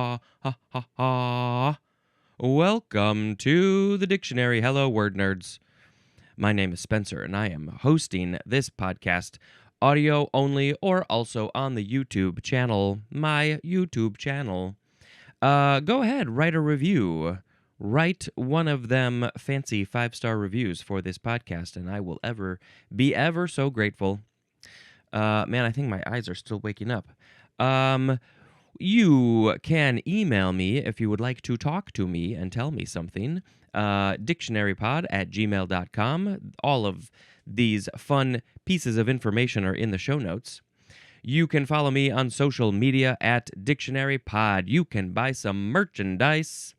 ha, ha, ha, ha. Welcome to the dictionary. Hello, word nerds. My name is Spencer, and I am hosting this podcast, audio only, or also on the YouTube channel, my YouTube channel. Go ahead, write a review. Write one of them fancy 5-star reviews for this podcast, and I will be ever so grateful. Man, I think my eyes are still waking up. You can email me if you would like to talk to me and tell me something. Dictionarypod@gmail.com. All of these fun pieces of information are in the show notes. You can follow me on social media at dictionarypod. You can buy some merchandise.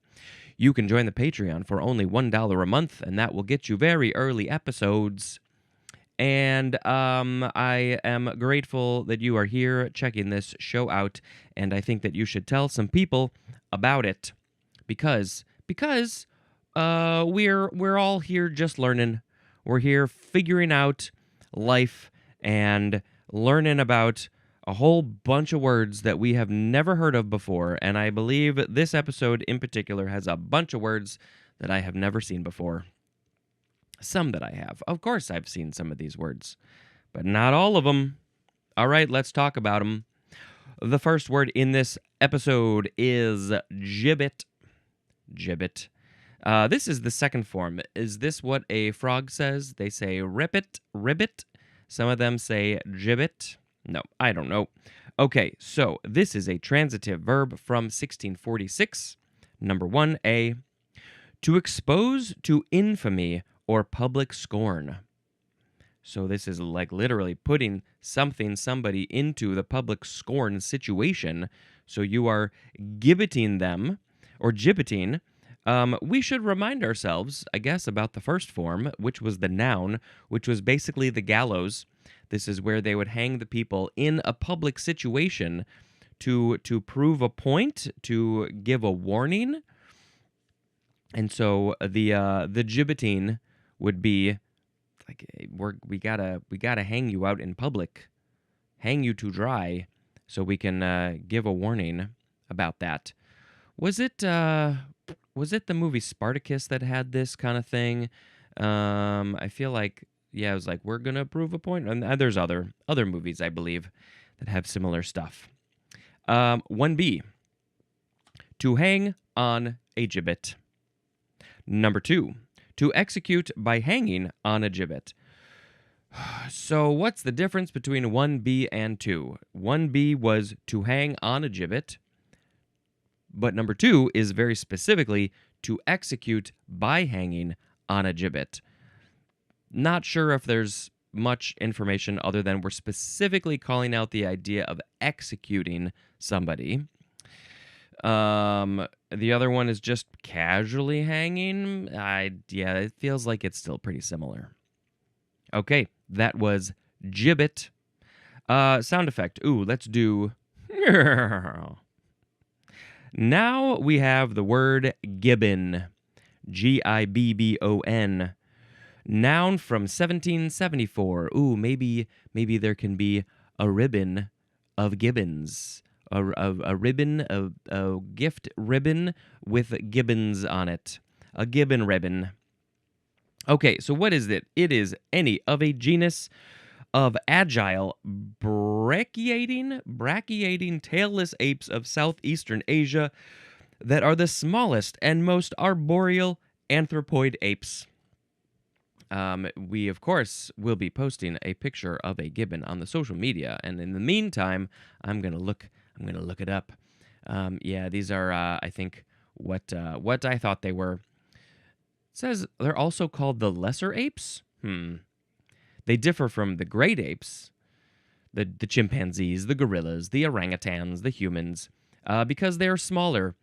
You can join the Patreon for only $1 a month, and that will get you very early episodes. And I am grateful that you are here checking this show out, and I think that you should tell some people about it because we're all here just learning. We're here figuring out life and learning about a whole bunch of words that we have never heard of before, and I believe this episode in particular has a bunch of words that I have never seen before. Some that I have. Of course, I've seen some of these words, but not all of them. All right, let's talk about them. The first word in this episode is gibbet. Gibbet. This is the second form. Is this what a frog says? They say ribbit, ribbit. Some of them say gibbet. No, I don't know. Okay, so this is a transitive verb from 1646. Number 1A. To expose to infamy or public scorn. So this is like literally putting somebody into the public scorn situation. So you are gibbeting them, or gibbeting. We should remind ourselves, I guess, about the first form, which was the noun, which was basically the gallows. This is where they would hang the people in a public situation to prove a point, to give a warning. And so the gibbeting would be like we gotta hang you out in public, hang you to dry, so we can give a warning about that. Was it the movie Spartacus that had this kind of thing? I feel like it was like we're gonna prove a point, and there's other movies I believe that have similar stuff. 1B. To hang on a gibbet. Number 2. To execute by hanging on a gibbet. So what's the difference between 1B and 2? 1B was to hang on a gibbet, but number 2 is very specifically to execute by hanging on a gibbet. Not sure if there's much information other than we're specifically calling out the idea of executing somebody. The other one is just casually hanging. It feels like it's still pretty similar. Okay, that was gibbet. Sound effect. Ooh, let's do... Now we have the word gibbon. Gibbon. Noun from 1774. Ooh, maybe there can be a ribbon of gibbons. A ribbon, a gift ribbon with gibbons on it. A gibbon ribbon. Okay, so what is it? It is any of a genus of agile, brachiating tailless apes of southeastern Asia that are the smallest and most arboreal anthropoid apes. We, of course, will be posting a picture of a gibbon on the social media, and in the meantime, I'm gonna look it up. These are, I think, what I thought they were. It says they're also called the lesser apes. They differ from the great apes, the chimpanzees, the gorillas, the orangutans, the humans, because they are smaller,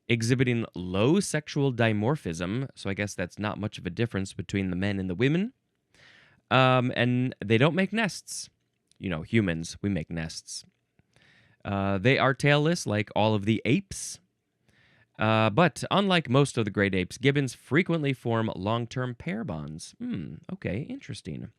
exhibiting low sexual dimorphism. So I guess that's not much of a difference between the men and the women. And they don't make nests. You know, humans, we make nests. They are tailless like all of the apes. But unlike most of the great apes, gibbons frequently form long-term pair bonds. Okay, interesting.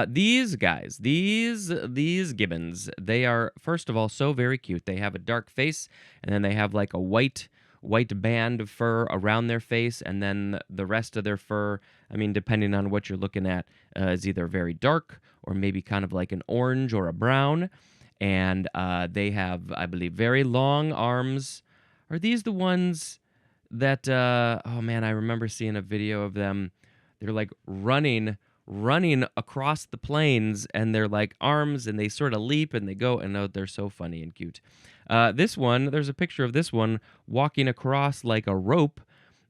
These guys, these gibbons, they are first of all so very cute. They have a dark face, and then they have like a white band of fur around their face, and then the rest of their fur, I mean, depending on what you're looking at, is either very dark or maybe kind of like an orange or a brown. And they have, I believe, very long arms. Are these the ones that? Oh man, I remember seeing a video of them. They're like running across the plains, and they're like arms, and they sort of leap and they go, and oh, they're so funny and cute. This one, there's a picture of this one walking across like a rope,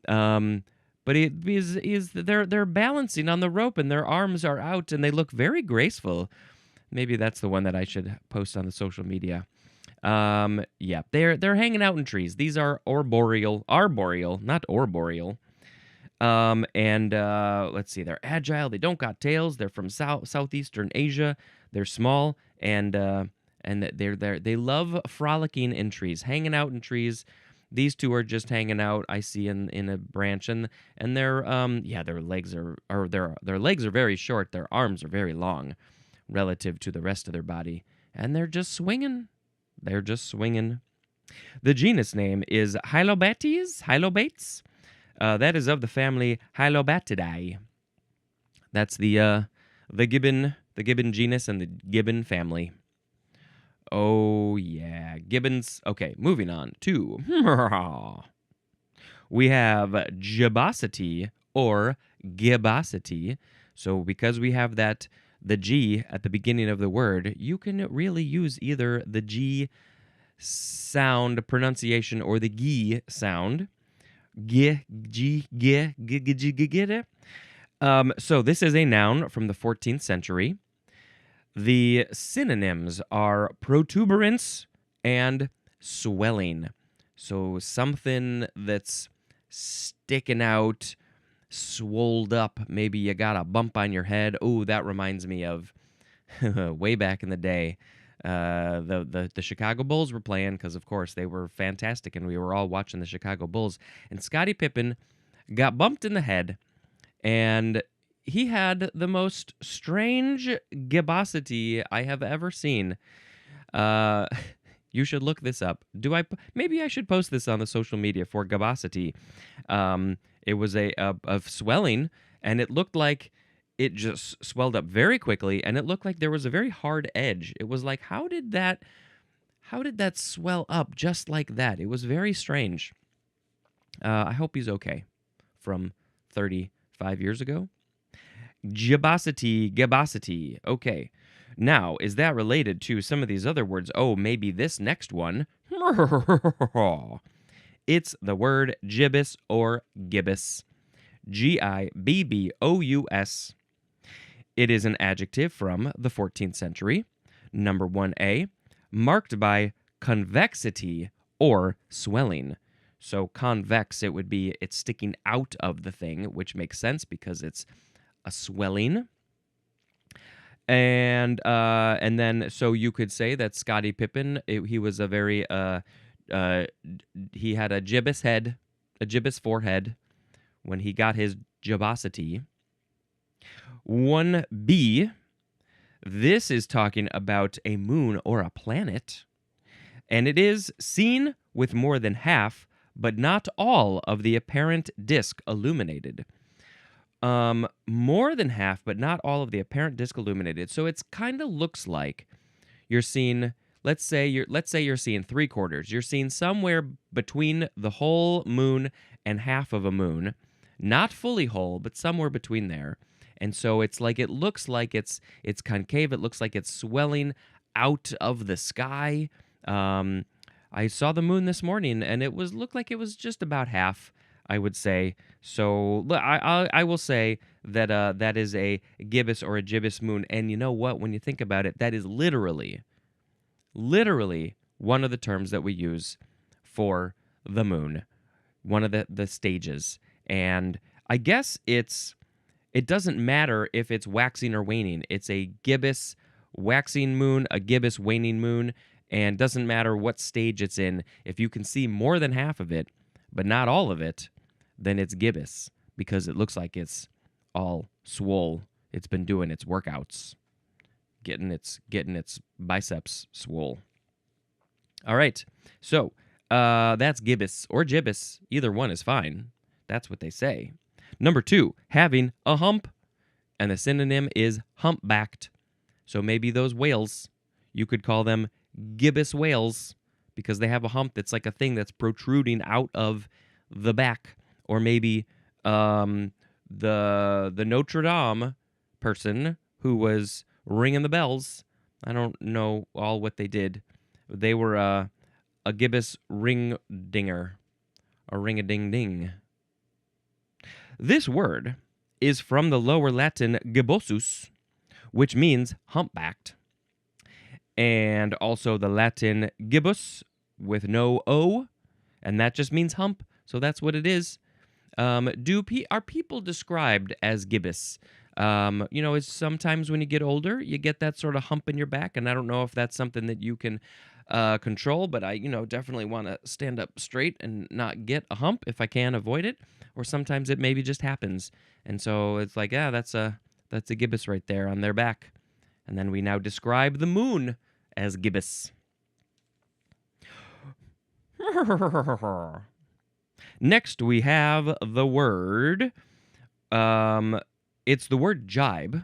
but they're balancing on the rope, and their arms are out, and they look very graceful. Maybe that's the one that I should post on the social media. Yeah, they're hanging out in trees. These are arboreal, not arboreal. And let's see, they're agile. They don't got tails. They're from southeastern Asia. They're small, and they love frolicking in trees, hanging out in trees. These two are just hanging out. I see in a branch, and their their legs their legs are very short. Their arms are very long, relative to the rest of their body, and they're just swinging. They're just swinging. The genus name is Hylobates. That is of the family Hylobatidae. That's the gibbon genus and the gibbon family. Oh yeah, gibbons. Okay, moving on to we have gibbosity or gibbosity. So because we have the G at the beginning of the word, you can really use either the G sound pronunciation or the G sound. So this is a noun from the 14th century. The synonyms are protuberance and swelling. So something that's sticking out, swolled up. Maybe you got a bump on your head. Oh, that reminds me of way back in the day. The Chicago Bulls were playing because, of course, they were fantastic, and we were all watching the Chicago Bulls. And Scottie Pippen got bumped in the head, and he had the most strange gibbosity I have ever seen. You should look this up. Maybe I should post this on the social media for gibbosity. It was a swelling, and it looked like it just swelled up very quickly, and it looked like there was a very hard edge. It was like, how did that swell up just like that? It was very strange. I hope he's okay from 35 years ago. Gibbosity. Okay. Now, is that related to some of these other words? Oh, maybe this next one. It's the word gibbous or gibbous. Gibbous. It is an adjective from the 14th century. Number 1A, marked by convexity or swelling. So convex, it would be it's sticking out of the thing, which makes sense because it's a swelling. And then so you could say that Scottie Pippen, he was a very he had a gibbous head, a gibbous forehead when he got his gibbosity. 1B, this is talking about a moon or a planet, and it is seen with more than half, but not all of the apparent disk illuminated. More than half, but not all of the apparent disk illuminated. So it's kind of looks like you're seeing, let's say you're seeing 3/4. You're seeing somewhere between the whole moon and half of a moon, not fully whole, but somewhere between there. And so it's like it looks like it's concave. It looks like it's swelling out of the sky. I saw the moon this morning, and looked like it was just about half, I would say. So I will say that that is a gibbous or a gibbous moon. And you know what? When you think about it, that is literally one of the terms that we use for the moon, one of the stages. And I guess it doesn't matter if it's waxing or waning. It's a gibbous waxing moon, a gibbous waning moon, and doesn't matter what stage it's in. If you can see more than half of it, but not all of it, then it's gibbous because it looks like it's all swole It's been doing its workouts, getting its biceps swole. All right. So that's gibbous or gibbous. Either one is fine. That's what they say. Number 2, having a hump. And the synonym is humpbacked. So maybe those whales, you could call them gibbous whales because they have a hump that's like a thing that's protruding out of the back. Or maybe the Notre Dame person who was ringing the bells. I don't know all what they did. They were a gibbous ring-dinger, a ring-a-ding-ding. This word is from the Lower Latin gibbosus, which means humpbacked, and also the Latin gibbus with no O, and that just means hump, so that's what it is. Are people described as gibbous? It's sometimes when you get older, you get that sort of hump in your back, and I don't know if that's something that you can control, but I, definitely want to stand up straight and not get a hump if I can avoid it. Or sometimes it maybe just happens, and so it's like, yeah, that's a gibbous right there on their back. And then we now describe the moon as gibbous. Next, we have the word. It's the word jibe.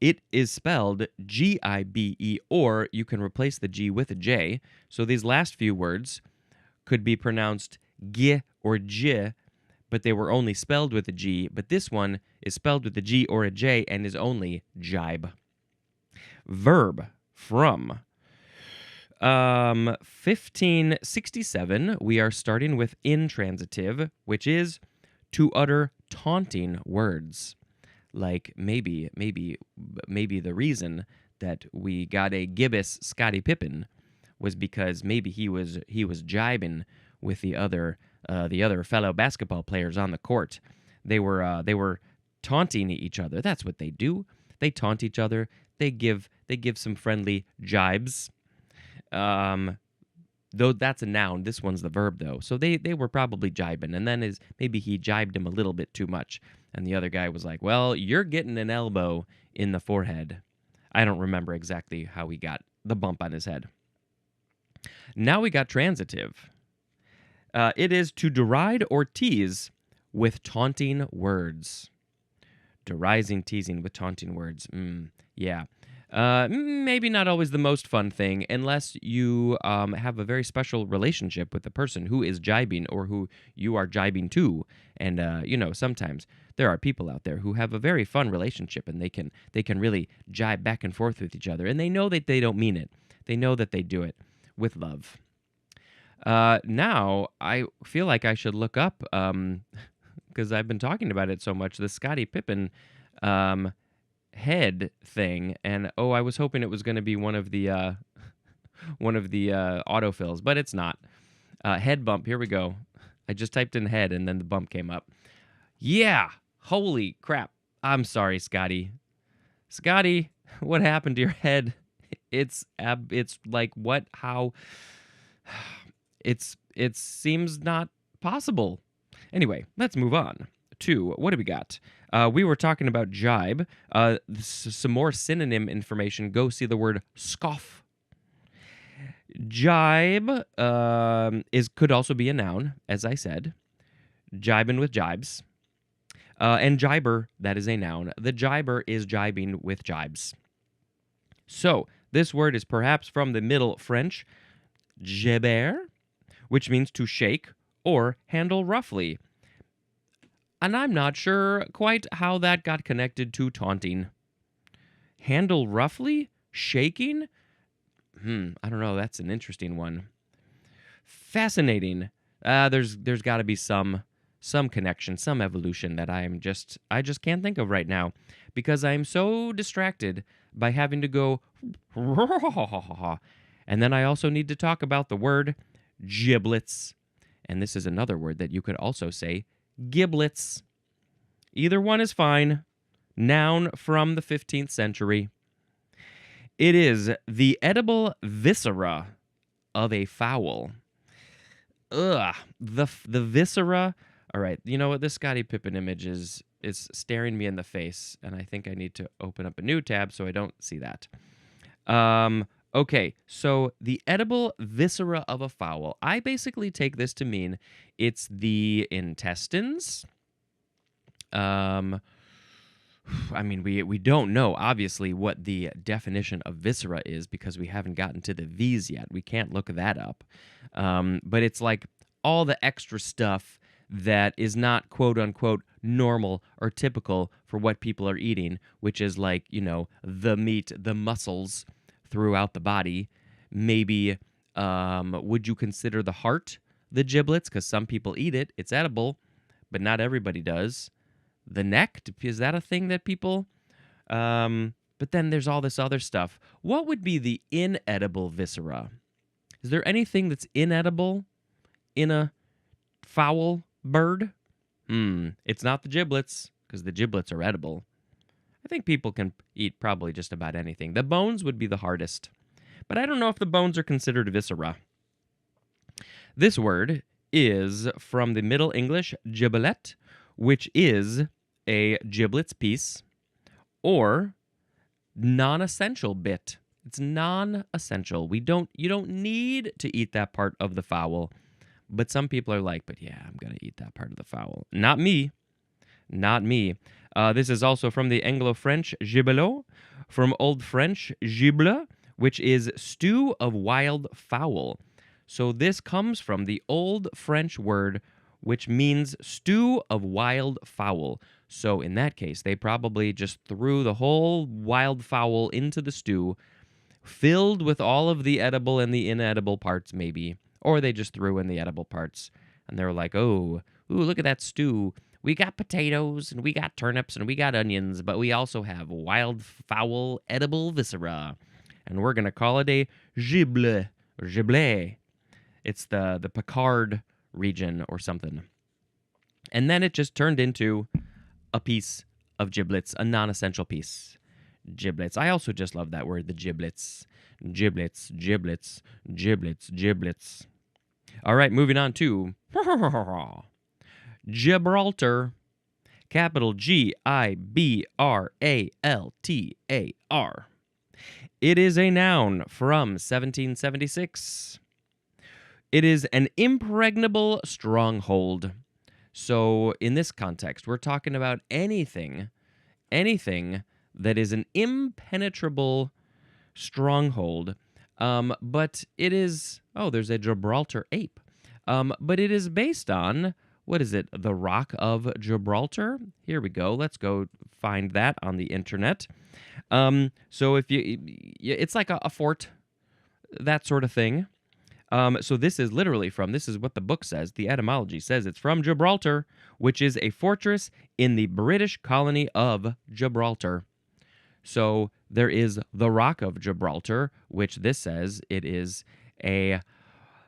It is spelled Gibe, or you can replace the G with a J. So these last few words could be pronounced G or J, but they were only spelled with a G. But this one is spelled with a G or a J and is only jibe. Verb from 1567, we are starting with intransitive, which is to utter taunting words. Like maybe the reason that we got a gibbous Scottie Pippen was because maybe he was jibing with the other fellow basketball players on the court. They were taunting each other. That's what they do. They taunt each other. They give some friendly jibes. Though that's a noun, this one's the verb though. So they were probably jibing, and then maybe he jibed him a little bit too much, and the other guy was like, "Well, you're getting an elbow in the forehead." I don't remember exactly how he got the bump on his head. Now we got transitive. It is to deride or tease with taunting words. Derising, teasing with taunting words. Yeah. Maybe not always the most fun thing unless you have a very special relationship with the person who is jibing or who you are jibing to. And, sometimes there are people out there who have a very fun relationship and they can really jibe back and forth with each other. And they know that they don't mean it. They know that they do it with love. Now, I feel like I should look up, because I've been talking about it so much, the Scottie Pippen head thing, and I was hoping it was going to be one of the autofills, but it's not. Head bump. Here we go. I just typed in head, and then the bump came up. Yeah, holy crap! I'm sorry, Scotty. Scotty, what happened to your head? It's like what? How? It seems not possible. Anyway, let's move on to what do we got? We were talking about jibe. Some more synonym information. Go see the word scoff. Jibe could also be a noun, as I said. Jibing with jibes. And jiber, that is a noun. The jiber is jibing with jibes. So, this word is perhaps from the Middle French, geber, which means to shake or handle roughly. And I'm not sure quite how that got connected to taunting. Handle roughly? Shaking? I don't know. That's an interesting one. Fascinating. There's got to be some connection, some evolution that I just can't think of right now because I'm so distracted by having to go and then I also need to talk about the word giblets. And this is another word that you could also say giblets. Either one is fine. Noun from the 15th century. It is the edible viscera of a fowl. The viscera All right. You know what? This Scottie Pippen image is staring me in the face, and I think I need to open up a new tab so I don't see that. Okay, so the edible viscera of a fowl. I basically take this to mean it's the intestines. Um, I mean, we don't know obviously what the definition of viscera is because we haven't gotten to the V's yet. We can't look that up. But it's like all the extra stuff that is not quote unquote normal or typical for what people are eating, which is like, the meat, the muscles throughout the body. Maybe would you consider the heart the giblets? Because some people eat it. It's edible, but not everybody does. The neck, is that a thing that people... But then there's all this other stuff. What would be the inedible viscera? Is there anything that's inedible in a fowl bird? It's not the giblets, because the giblets are edible. I think people can eat probably just about anything. The bones would be the hardest. But I don't know if the bones are considered viscera. This word is from the Middle English gibbelet, which is a giblets piece or non-essential bit. It's non-essential. You don't need to eat that part of the fowl. But some people are like, but yeah, I'm going to eat that part of the fowl. Not me. Not me. This is also from the Anglo-French gibelot, from Old French gible, which is stew of wild fowl. So this comes from the Old French word, which means stew of wild fowl. So in that case, they probably just threw the whole wild fowl into the stew, filled with all of the edible and the inedible parts maybe, or they just threw in the edible parts. And they were like, ooh, look at that stew. We got potatoes, and we got turnips, and we got onions, but we also have wild fowl edible viscera. And we're going to call it a gible, or giblet. It's the Picard region or something. And then it just turned into a piece of giblets, a non-essential piece. Giblets. I also just love that word, the giblets. Giblets, giblets, giblets, giblets. All right, moving on to Gibraltar. Capital Gibraltar. It is a noun from 1776. It is an impregnable stronghold. So in this context, we're talking about anything that is an impenetrable stronghold. But it is, there's a Gibraltar ape. But it is based on, what is it? The Rock of Gibraltar? Here we go. Let's go find that on the internet. So it's like a fort, that sort of thing. So this is what the book says. The etymology says it's from Gibraltar, which is a fortress in the British colony of Gibraltar. So there is the Rock of Gibraltar, which this says it is a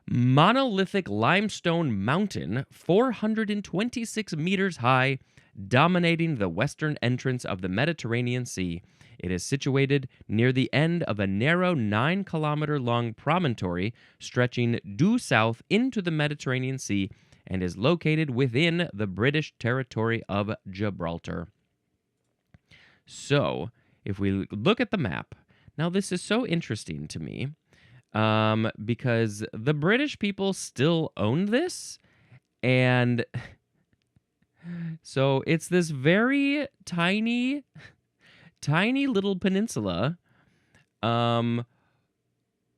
monolithic limestone mountain 426 meters high, dominating the western entrance of the Mediterranean Sea. It is situated near the end of a narrow 9-kilometer-long promontory stretching due south into the Mediterranean Sea and is located within the British territory of Gibraltar. So, if we look at the map, now this is so interesting to me because the British people still own this, and so it's this very tiny little peninsula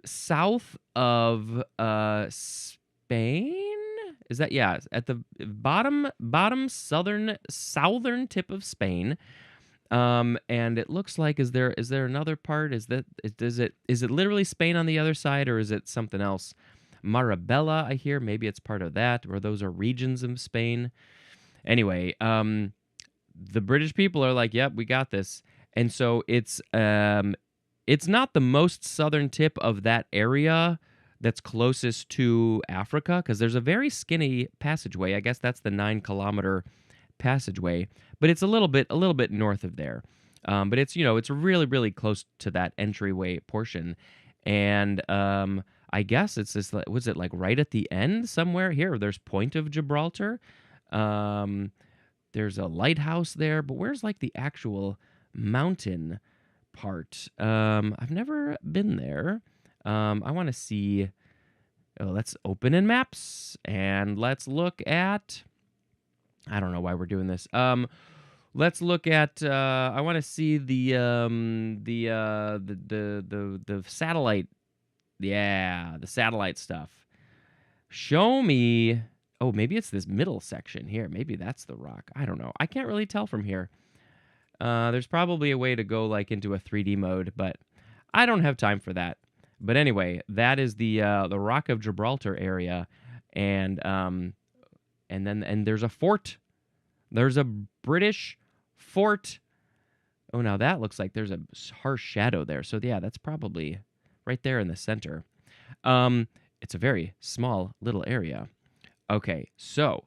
south of Spain. Is that, yeah, at the bottom southern tip of Spain. And it looks like, is there another part? Is it literally Spain on the other side, or is it something else? Marabella, I hear, maybe it's part of that, or those are regions of Spain. Anyway, the British people are like, yep, we got this. And so it's not the most southern tip of that area that's closest to Africa, because there's a very skinny passageway. I guess that's the 9-kilometer passageway, but it's a little bit north of there. But it's really, really close to that entryway portion. And I guess it's this, was it like right at the end somewhere here? There's Point of Gibraltar. There's a lighthouse there, but where's like the actual mountain part? I've never been there. I want to see. Oh, let's open in maps and let's look at. I don't know why we're doing this. Let's look at. I want to see the satellite. Yeah, the satellite stuff. Show me. Oh, maybe it's this middle section here. Maybe that's the rock. I don't know. I can't really tell from here. There's probably a way to go like into a 3D mode, but I don't have time for that. But anyway, that is the Rock of Gibraltar area, and there's a fort. There's a British fort. Oh, now that looks like there's a harsh shadow there. So yeah, that's probably right there in the center. It's a very small little area. Okay, so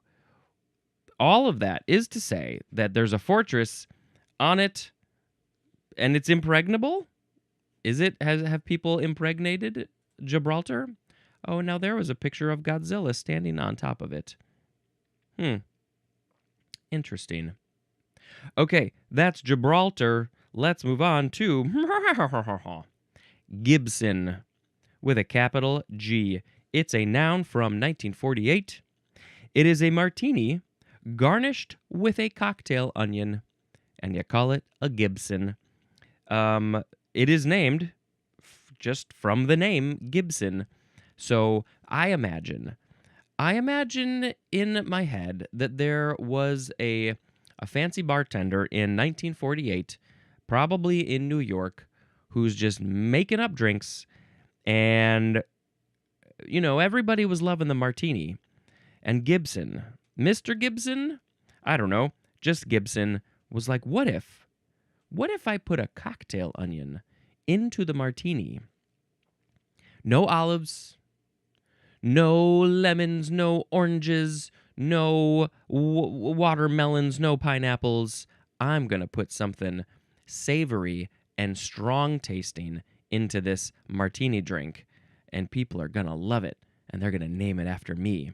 all of that is to say that there's a fortress on it, and it's impregnable. Is it? Have people impregnated Gibraltar? Oh, now there was a picture of Godzilla standing on top of it. Interesting. Okay, that's Gibraltar. Let's move on to Gibson with a capital G. It's a noun from 1948. It is a martini garnished with a cocktail onion, and you call it a Gibson. It is named just from the name Gibson. So I imagine in my head that there was a fancy bartender in 1948, probably in New York, who's just making up drinks, and everybody was loving the martini. And Gibson, Mr. Gibson, I don't know, just Gibson, was like, what if I put a cocktail onion into the martini? No olives, no lemons, no oranges, no watermelons, no pineapples. I'm going to put something savory and strong tasting into this martini drink, and people are going to love it, and they're going to name it after me.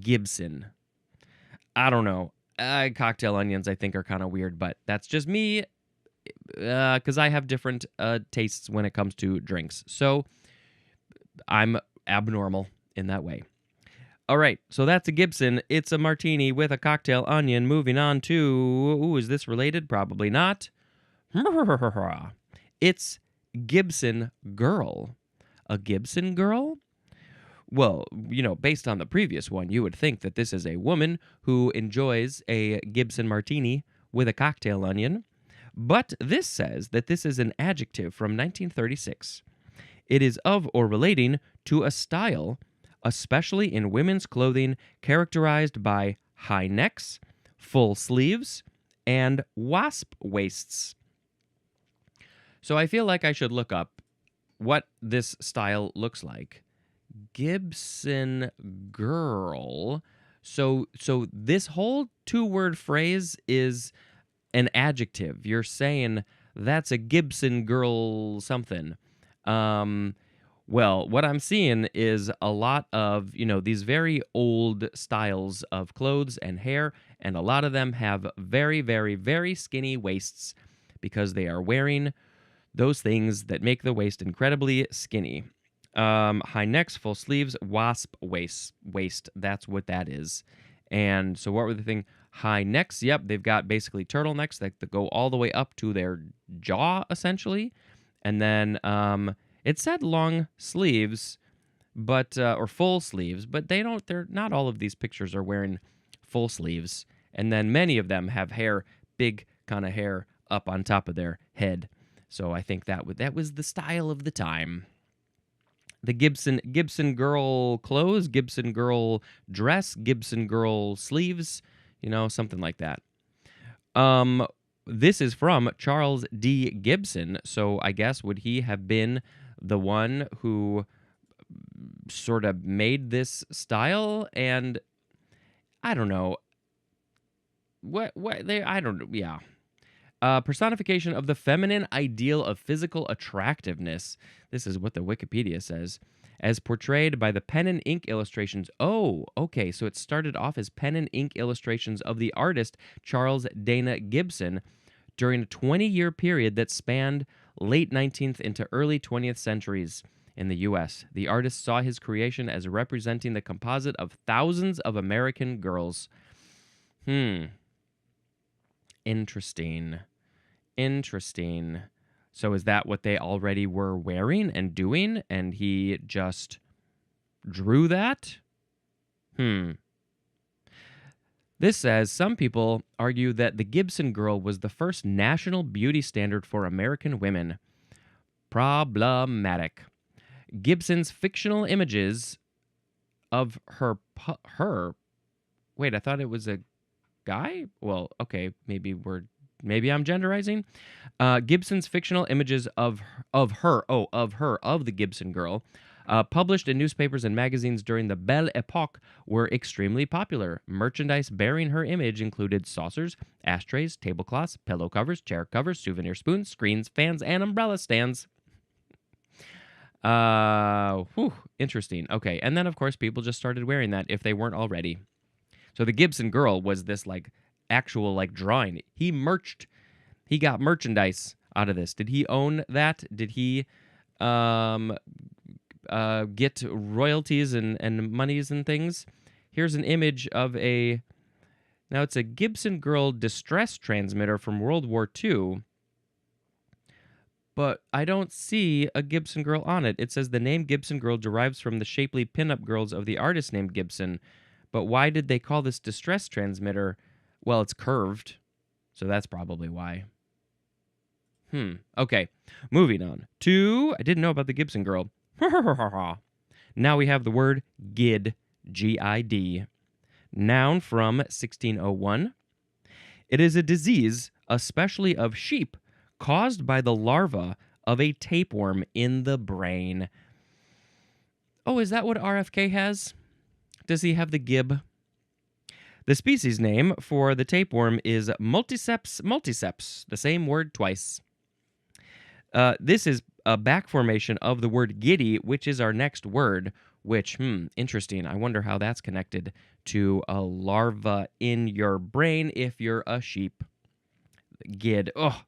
Gibson. I don't know. Cocktail onions, I think, are kind of weird, but that's just me, because I have different tastes when it comes to drinks. So I'm abnormal in that way. All right, so that's a Gibson. It's a martini with a cocktail onion. Moving on to, is this related? Probably not. It's Gibson girl. A Gibson girl? Well, based on the previous one, you would think that this is a woman who enjoys a Gibson martini with a cocktail onion. But this says that this is an adjective from 1936. It is of or relating to a style, especially in women's clothing, characterized by high necks, full sleeves, and wasp waists. So I feel like I should look up what this style looks like. Gibson girl. So this whole two-word phrase is an adjective. You're saying that's a Gibson girl something. Well, what I'm seeing is a lot of, these very old styles of clothes and hair, and a lot of them have very, very, very skinny waists because they are wearing those things that make the waist incredibly skinny. High necks, full sleeves, wasp waist. That's what that is. And so what were the thing? High necks, yep, they've got basically turtlenecks that go all the way up to their jaw, essentially. And then it said long sleeves, but or full sleeves, but they're not all of these pictures are wearing full sleeves. And then many of them have hair, big kind of hair up on top of their head. So I think that was the style of the time. The Gibson girl clothes, Gibson girl dress, Gibson girl sleeves, something like that. This is from Charles D. Gibson, so I guess would he have been the one who sort of made this style? And I don't know. I don't know, yeah. Personification of the feminine ideal of physical attractiveness. This is what the Wikipedia says. as portrayed by the pen and ink illustrations. Oh, okay, so it started off as pen and ink illustrations of the artist Charles Dana Gibson during a 20-year period that spanned late 19th into early 20th centuries in the U.S. The artist saw his creation as representing the composite of thousands of American girls. Interesting. Interesting. So is that what they already were wearing and doing, and he just drew that? This says some people argue that the Gibson girl was the first national beauty standard for American women. Problematic. Gibson's fictional images of her. Wait, I thought it was a guy? Well, okay, maybe I'm genderizing. Gibson's fictional images of the Gibson girl, published in newspapers and magazines during the Belle Epoque, were extremely popular. Merchandise bearing her image included saucers, ashtrays, tablecloths, pillow covers, chair covers, souvenir spoons, screens, fans, and umbrella stands. Interesting. Okay, and then of course people just started wearing that if they weren't already. So the Gibson girl was this actual drawing. He got merchandise out of this. Did he own that? Did he get royalties and monies and things? Here's an image of now it's a Gibson girl distress transmitter from World War II, but I don't see a Gibson girl on it. It says the name Gibson girl derives from the shapely pinup girls of the artist named Gibson. But why did they call this distress transmitter? Well, it's curved, so that's probably why. Okay, moving on to, I didn't know about the Gibson girl. Now we have the word gid, G-I-D. Noun from 1601. It is a disease, especially of sheep, caused by the larva of a tapeworm in the brain. Oh, is that what RFK has? Does he have the gib? The species name for the tapeworm is Multiceps multiceps, the same word twice. This is a back formation of the word giddy, which is our next word, which, interesting. I wonder how that's connected to a larva in your brain if you're a sheep. Gid. Oh,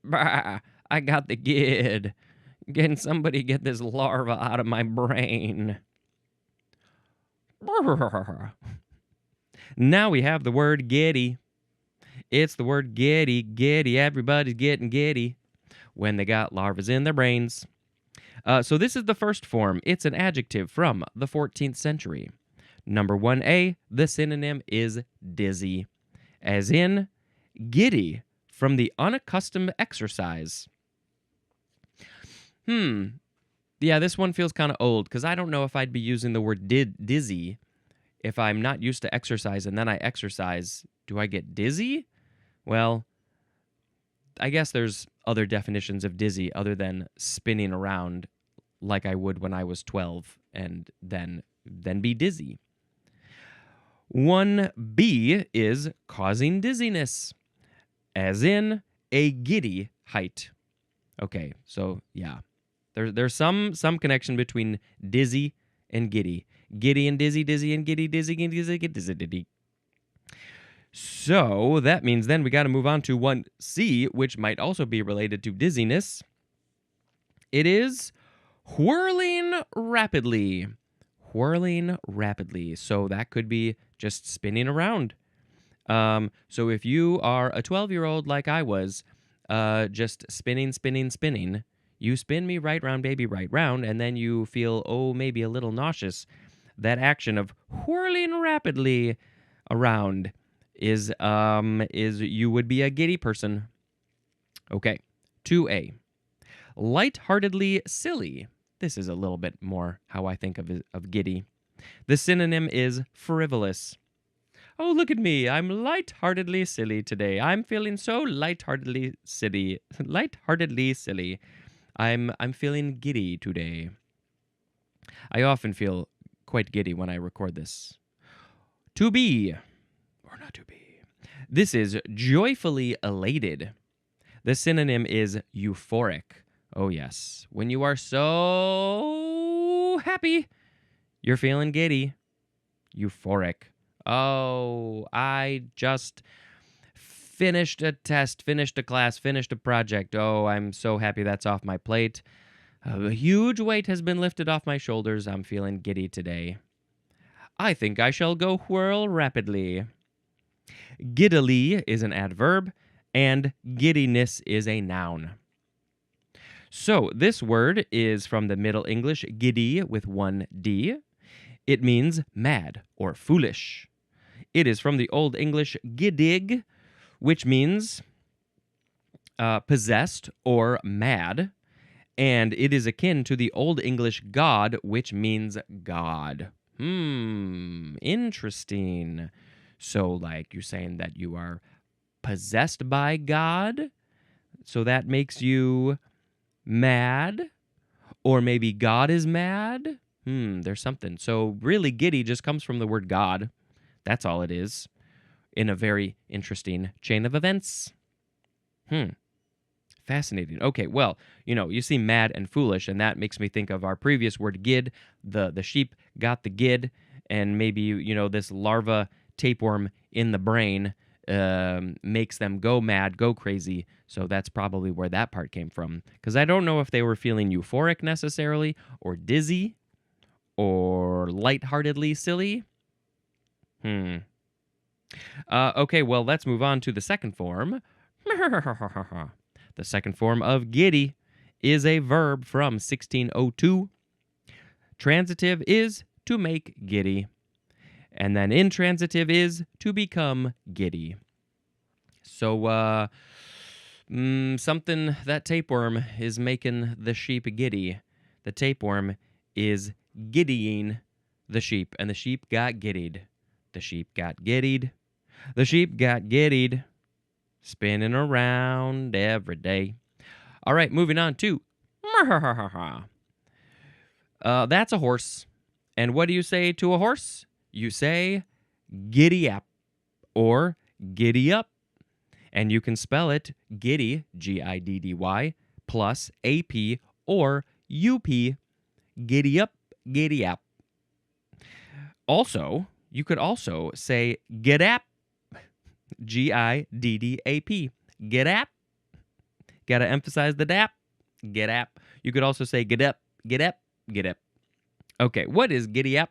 bah, I got the gid. Can somebody get this larva out of my brain? Now we have the word giddy. It's the word giddy, giddy. Everybody's getting giddy when they got larvas in their brains. So this is the first form. It's an adjective from the 14th century. Number 1A, the synonym is dizzy, as in giddy from the unaccustomed exercise. Yeah, this one feels kind of old because I don't know if I'd be using the word dizzy if I'm not used to exercise and then I exercise. Do I get dizzy? Well, I guess there's other definitions of dizzy other than spinning around like I would when I was 12 and then be dizzy. 1B is causing dizziness, as in a giddy height. Okay, so yeah. There's some connection between dizzy and giddy. Giddy and dizzy, dizzy and giddy, dizzy and dizzy, dizzy, dizzy. So that means then we got to move on to 1C, which might also be related to dizziness. It is whirling rapidly. Whirling rapidly. So that could be just spinning around. So if you are a 12-year-old like I was, just spinning, you spin me right round, baby, right round, and then you feel, maybe a little nauseous. That action of whirling rapidly around is you would be a giddy person. Okay, 2A. Lightheartedly silly. This is a little bit more how I think of giddy. The synonym is frivolous. Oh, look at me. I'm lightheartedly silly today. I'm feeling so lightheartedly silly. Lightheartedly silly. I'm feeling giddy today. I often feel quite giddy when I record this. 2B. Or not 2B. This is joyfully elated. The synonym is euphoric. Oh, yes. When you are so happy. You're feeling giddy. Euphoric. Oh, I just finished a test, finished a class, finished a project. Oh, I'm so happy that's off my plate. A huge weight has been lifted off my shoulders. I'm feeling giddy today. I think I shall go whirl rapidly. Giddily is an adverb, and giddiness is a noun. So this word is from the Middle English giddy with one D. It means mad or foolish. It is from the Old English giddig, which means possessed or mad. And it is akin to the Old English god, which means God. Interesting. So, like, you're saying that you are possessed by God? So that makes you mad? Or maybe God is mad? There's something. So, really, giddy just comes from the word God. That's all it is. In a very interesting chain of events. Fascinating. Okay, well, you see mad and foolish, and that makes me think of our previous word, gid. The sheep got the gid, and maybe, this larva tapeworm in the brain makes them go mad, go crazy. So that's probably where that part came from. Because I don't know if they were feeling euphoric necessarily, or dizzy, or lightheartedly silly. Okay, well, let's move on to the second form. The second form of giddy is a verb from 1602. Transitive is to make giddy. And then intransitive is to become giddy. So, something, that tapeworm is making the sheep giddy. The tapeworm is giddying the sheep, and the sheep got giddied. The sheep got giddied. The sheep got giddied. Spinning around every day. All right, moving on to that's a horse. And what do you say to a horse? You say giddy up or giddy up. And you can spell it giddy, Giddy, plus AP or UP, giddy up, giddy up. Also, you could also say get up, GIDDAP, get up. Gotta emphasize the dap, get up. You could also say get up, get up, get up. Okay, what is giddy up?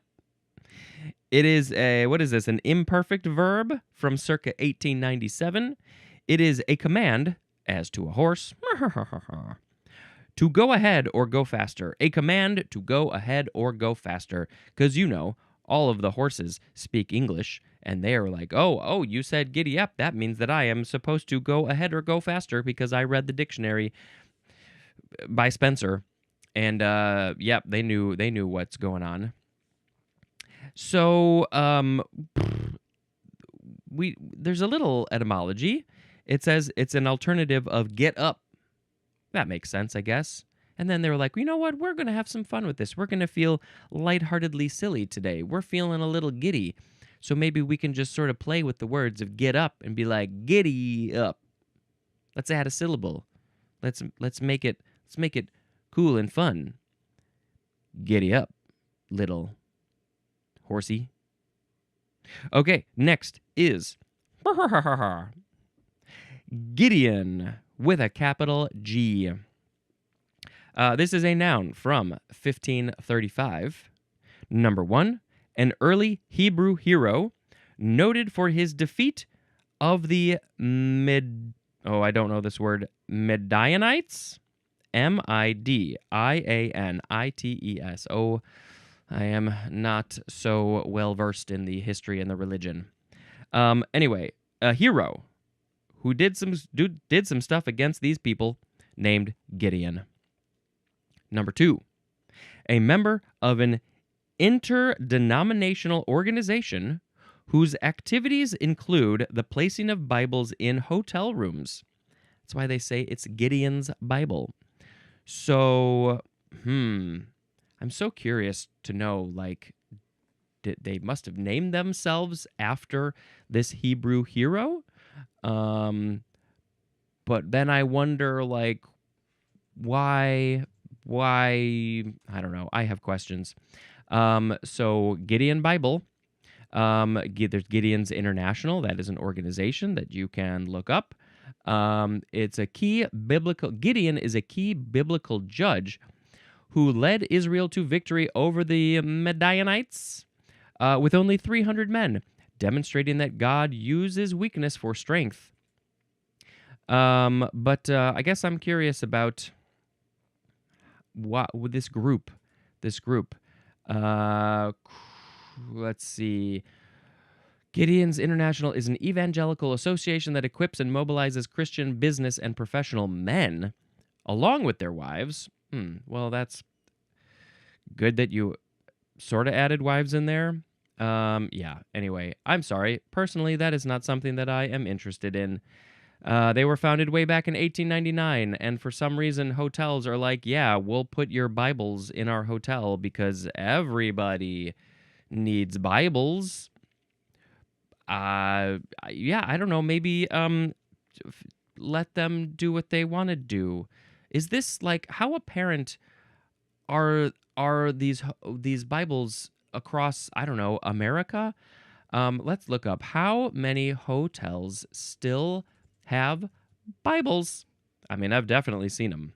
It is an imperfect verb from circa 1897. It is a command, as to a horse, to go ahead or go faster. A command to go ahead or go faster. Because all of the horses speak English, and they are like, oh, you said giddy up. That means that I am supposed to go ahead or go faster because I read the dictionary by Spencer. And, they knew what's going on. So, there's a little etymology. It says it's an alternative of get up. That makes sense, I guess. And then they were like, you know what? We're going to have some fun with this. We're going to feel lightheartedly silly today. We're feeling a little giddy. So maybe we can just sort of play with the words of get up and be like, giddy up. Let's add a syllable. Let's make it cool and fun. Giddy up, little horsey. Okay, next is Gideon with a capital G. This is a noun from 1535. Number 1, an early Hebrew hero noted for his defeat of the Midianites? Midianites. Oh, I am not so well versed in the history and the religion. Anyway, a hero who did some stuff against these people named Gideon. Number 2, a member of an interdenominational organization whose activities include the placing of Bibles in hotel rooms. That's why they say it's Gideon's Bible. So, I'm so curious to know, they must have named themselves after this Hebrew hero? But then I wonder, why why, I don't know. I have questions. So Gideon Bible. There's Gideon's International. That is an organization that you can look up. Gideon is a key biblical judge who led Israel to victory over the Midianites with only 300 men, demonstrating that God uses weakness for strength. But I guess I'm curious about what with this group. Let's see. Gideon's International is an evangelical association that equips and mobilizes Christian business and professional men along with their wives. Well, that's good that you sort of added wives in there. Yeah, anyway, I'm sorry. Personally, that is not something that I am interested in. They were founded way back in 1899, and for some reason, hotels are like, yeah, we'll put your Bibles in our hotel because everybody needs Bibles. Yeah, I don't know. Maybe let them do what they want to do. Is this like how apparent are these Bibles across, I don't know, America? Let's look up how many hotels still have Bibles. I mean, I've definitely seen them.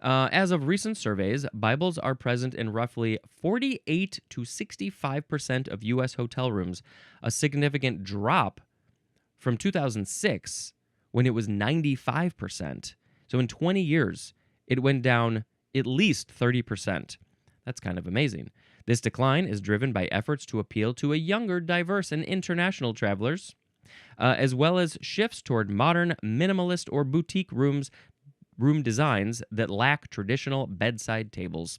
As of recent surveys, Bibles are present in roughly 48 to 65% of U.S. hotel rooms, a significant drop from 2006 when it was 95%. So in 20 years, it went down at least 30%. That's kind of amazing. This decline is driven by efforts to appeal to a younger, diverse, and international travelers, as well as shifts toward modern, minimalist, or boutique room designs that lack traditional bedside tables.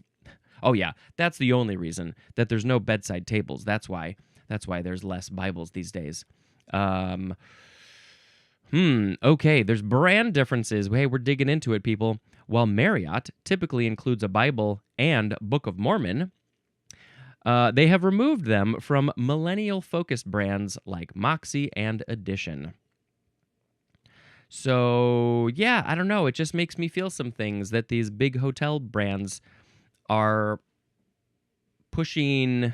Oh yeah, that's the only reason that there's no bedside tables. That's why there's less Bibles these days. Okay, there's brand differences. Hey, we're digging into it, people. While Marriott typically includes a Bible and Book of Mormon, they have removed them from millennial-focused brands like Moxie and Edition. So, yeah, I don't know. It just makes me feel some things that these big hotel brands are pushing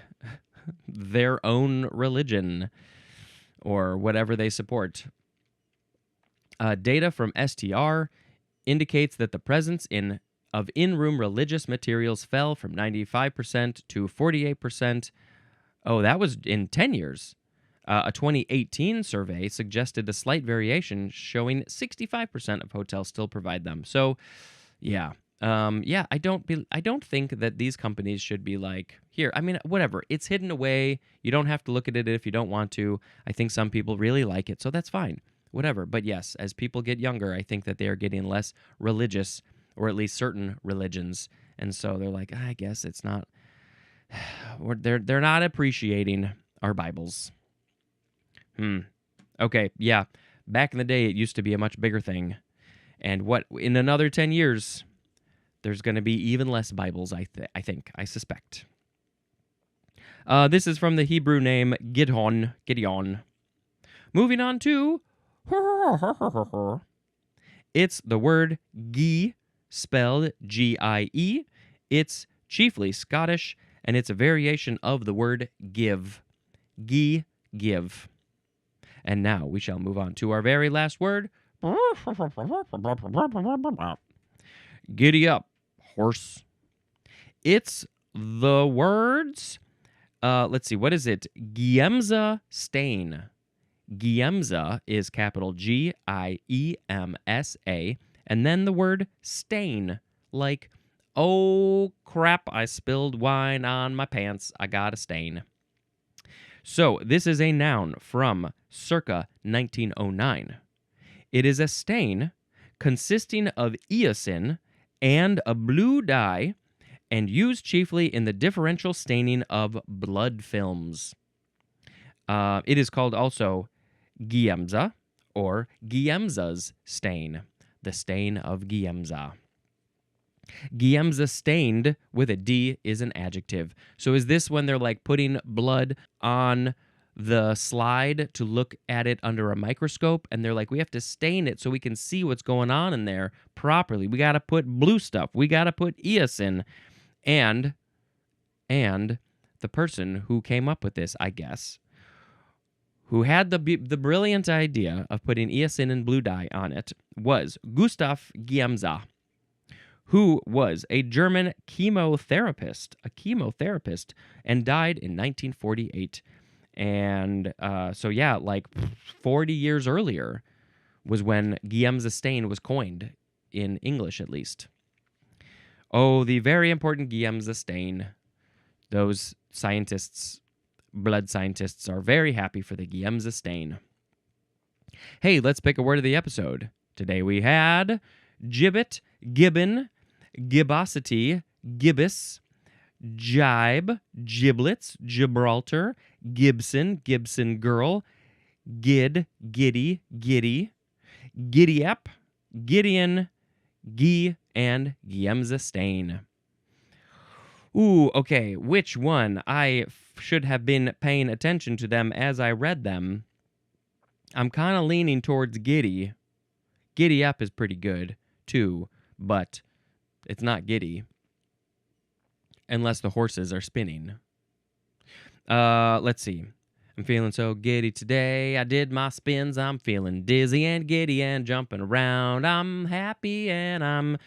their own religion or whatever they support. Data from STR indicates that the presence of in-room religious materials fell from 95% to 48%. Oh, that was in 10 years. A 2018 survey suggested a slight variation, showing 65% of hotels still provide them. So, yeah. I don't think that these companies should be like, here, I mean, whatever. It's hidden away. You don't have to look at it if you don't want to. I think some people really like it, so that's fine. Whatever. But yes, as people get younger, I think that they are getting less religious, or at least certain religions. And so they're like, I guess it's not, they're not appreciating our Bibles. Okay, yeah. Back in the day, it used to be a much bigger thing. And in another 10 years, there's going to be even less Bibles, I suspect. This is from the Hebrew name Gideon. Moving on to it's the word gi, spelled G-I-E. It's chiefly Scottish, and it's a variation of the word give. Gi, give. And now we shall move on to our very last word. Giddy up, horse. It's the words, let's see, what is it? Giemsa stain. Giemsa is capital G-I-E-M-S-A, and then the word stain, like, oh crap, I spilled wine on my pants, I got a stain. So this is a noun from circa 1909. It is a stain consisting of eosin and a blue dye and used chiefly in the differential staining of blood films. It is called also Giemsa or Giemsa's stain, the stain of Giemsa. Giemsa stained with a D is an adjective. So is this when they're like putting blood on the slide to look at it under a microscope, and they're like, we have to stain it so we can see what's going on in there properly. We got to put blue stuff. We got to put eosin. And the person who came up with this, I guess, who had the brilliant idea of putting eosin and blue dye on it, was Gustav Giemsa, who was a German chemotherapist, and died in 1948. And so, yeah, like 40 years earlier was when Giemsa stain was coined, in English at least. Oh, the very important Giemsa stain. Those scientists, blood scientists, are very happy for the Giemsa stain. Hey, let's pick a word of the episode. Today we had gibbet, gibbon, gibbosity, gibbous, jibe, giblets, Gibraltar, Gibson, Gibson girl, gid, giddy, giddy, giddy up, Gideon, Guy, and Giemsa stain. Ooh, okay, which one? I should have been paying attention to them as I read them. I'm kind of leaning towards giddy. Giddy up is pretty good, too, but it's not giddy. Unless the horses are spinning. Let's see. I'm feeling so giddy today. I did my spins. I'm feeling dizzy and giddy and jumping around. I'm happy and I'm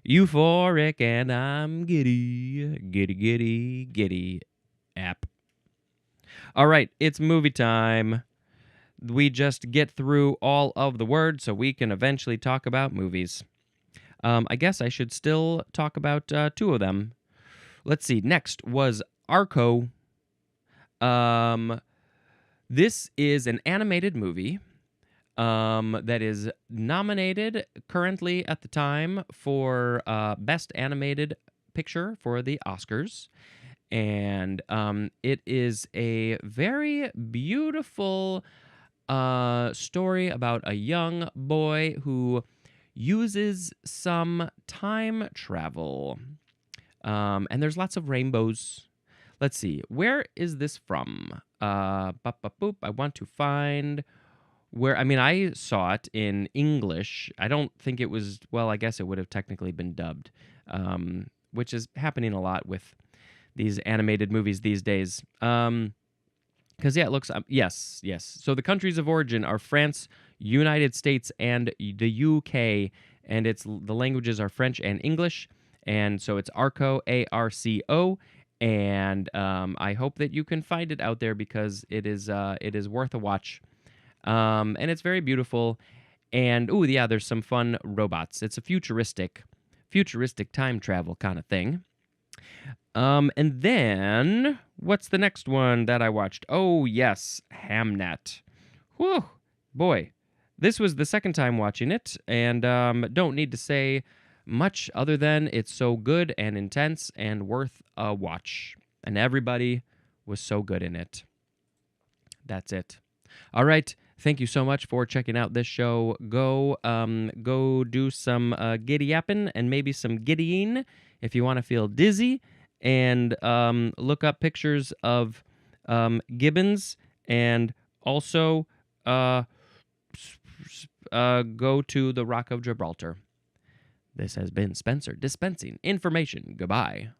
euphoric and I'm giddy. Giddy, giddy, giddy. App. All right, it's movie time. We just get through all of the words so we can eventually talk about movies. I guess I should still talk about two of them. Let's see. Next was Arco. This is an animated movie that is nominated currently at the time for Best Animated Picture for the Oscars. And it is a very beautiful story about a young boy who uses some time travel. And there's lots of rainbows. Let's see. Where is this from? I want to find where... I mean, I saw it in English. I don't think it was... Well, I guess it would have technically been dubbed, which is happening a lot with these animated movies these days. Because, yeah, it looks... yes. So the countries of origin are France, United States, and the UK. And the languages are French and English. And so it's Arco, A-R-C-O, and I hope that you can find it out there because it is worth a watch. And it's very beautiful. And, ooh, yeah, there's some fun robots. It's a futuristic time travel kind of thing. And then, what's the next one that I watched? Oh, yes, Hamnet. Whew, boy, this was the second time watching it, and don't need to say much other than it's so good and intense and worth a watch. And everybody was so good in it. That's it. All right. Thank you so much for checking out this show. Go do some giddy yapping and maybe some giddying if you want to feel dizzy. And look up pictures of gibbons. And also go to the Rock of Gibraltar. This has been Spencer dispensing information. Goodbye.